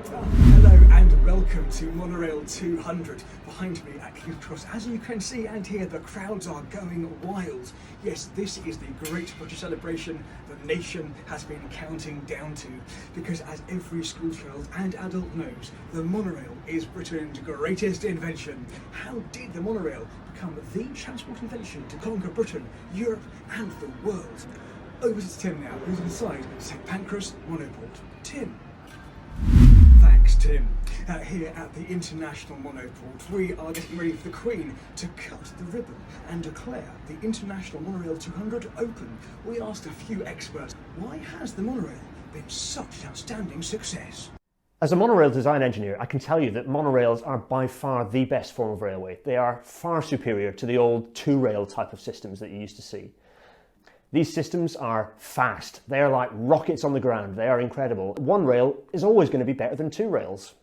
Hello and welcome to Monorail 200. Behind me at King's Cross, as you can see and hear, the crowds are going wild. Yes, this is the great British celebration the nation has been counting down to, because as every schoolchild and adult knows, the monorail is Britain's greatest invention. How did the monorail become the transport invention to conquer Britain, Europe and the world? Over to Tim now, who's inside St Pancras Monoport. Tim. Thanks, Tim. Here at the International Monoport, we are getting ready for the Queen to cut the ribbon and declare the International Monorail 200 open. We asked a few experts, why has the monorail been such an outstanding success? As a monorail design engineer, I can tell you that monorails are by far the best form of railway. They are far superior to the old two-rail type of systems that you used to see. These systems are fast. They are like rockets on the ground. They are incredible. One rail is always going to be better than two rails.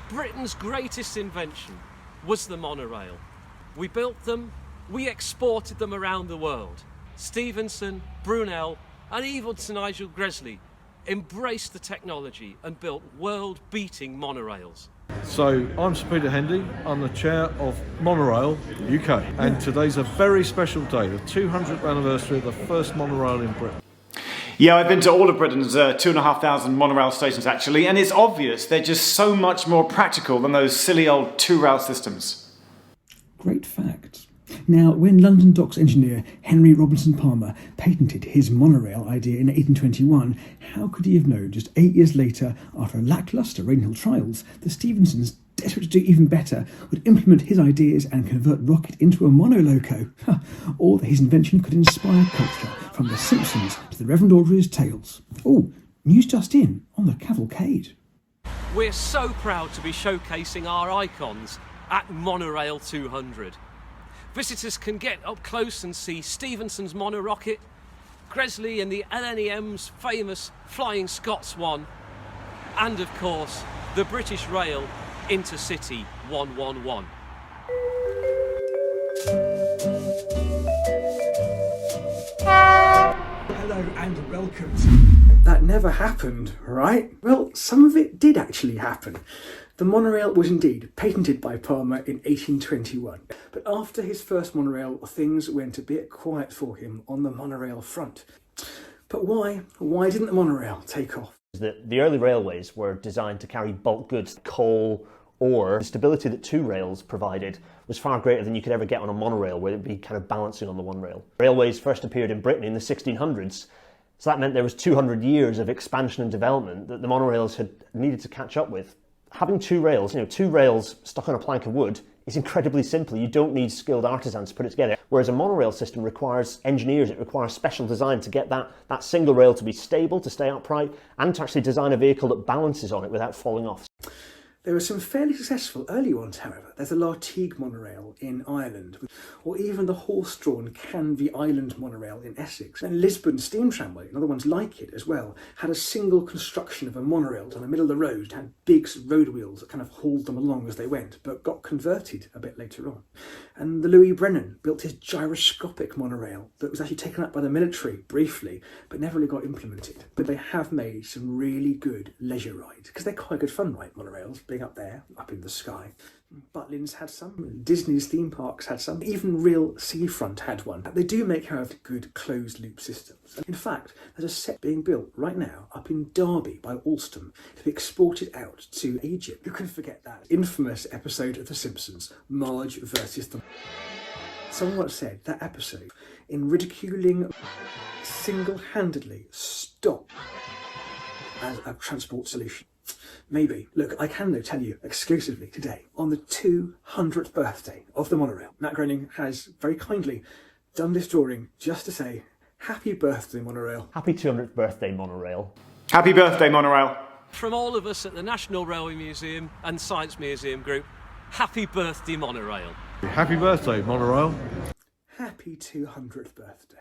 Britain's greatest invention was the monorail. We built them, we exported them around the world. Stephenson, Brunel and even Sir Nigel Gresley embraced the technology and built world-beating monorails. So I'm Sir Peter Hendy, I'm the chair of Monorail UK, and today's a very special day, the 200th anniversary of the first monorail in Britain. Yeah, I've been to all of Britain's 2,500 monorail stations actually, and it's obvious they're just so much more practical than those silly old two-rail systems. Great fact. Now, when London Docks engineer Henry Robinson Palmer patented his monorail idea in 1821, how could he have known just 8 years later, after lacklustre Rainhill trials, the Stephensons, desperate to do even better, would implement his ideas and convert rocket into a monoloco? Or that his invention could inspire culture, from the Simpsons to the Reverend Audrey's tales. Oh, news just in on the cavalcade. We're so proud to be showcasing our icons at Monorail 200. Visitors can get up close and see Stephenson's monorocket, Gresley and the LNEM's famous Flying Scots one, and of course, the British Rail Intercity 111. Hello and welcome to... That never happened, right? Well, some of it did actually happen. The monorail was indeed patented by Palmer in 1821, but after his first monorail, things went a bit quiet for him on the monorail front. But why? Why didn't the monorail take off? The early railways were designed to carry bulk goods, coal, ore. The stability that two rails provided was far greater than you could ever get on a monorail, where it'd be kind of balancing on the one rail. Railways first appeared in Britain in the 1600s, so that meant there was 200 years of expansion and development that the monorails had needed to catch up with. Having two rails stuck on a plank of wood is incredibly simple. You don't need skilled artisans to put it together. Whereas a monorail system requires engineers, it requires special design to get that single rail to be stable, to stay upright, and to actually design a vehicle that balances on it without falling off. There were some fairly successful early ones, however. There's the Lartigue monorail in Ireland, or even the horse-drawn Canvey Island monorail in Essex. And Lisbon Steam Tramway, and other ones like it as well, had a single construction of a monorail down the middle of the road, had big road wheels that kind of hauled them along as they went, but got converted a bit later on. And the Louis Brennan built his gyroscopic monorail that was actually taken up by the military briefly, but never really got implemented. But they have made some really good leisure rides, because they're quite good fun, right, monorails, being up there, up in the sky. Butlins had some, Disney's theme parks had some, even real Seafront had one. They do make, however, good closed-loop systems. In fact, there's a set being built right now up in Derby by Alstom to be exported out to Egypt. Who can forget that infamous episode of The Simpsons, Marge versus the... Someone once said that episode, in ridiculing, single-handedly stopped as a transport solution. Maybe. Look, I can though tell you exclusively today, on the 200th birthday of the monorail, Matt Groening has very kindly done this drawing just to say, happy birthday, monorail. Happy 200th birthday, monorail. Happy birthday, monorail. From all of us at the National Railway Museum and Science Museum Group, happy birthday, monorail. Happy birthday, Monorail. Happy 200th birthday.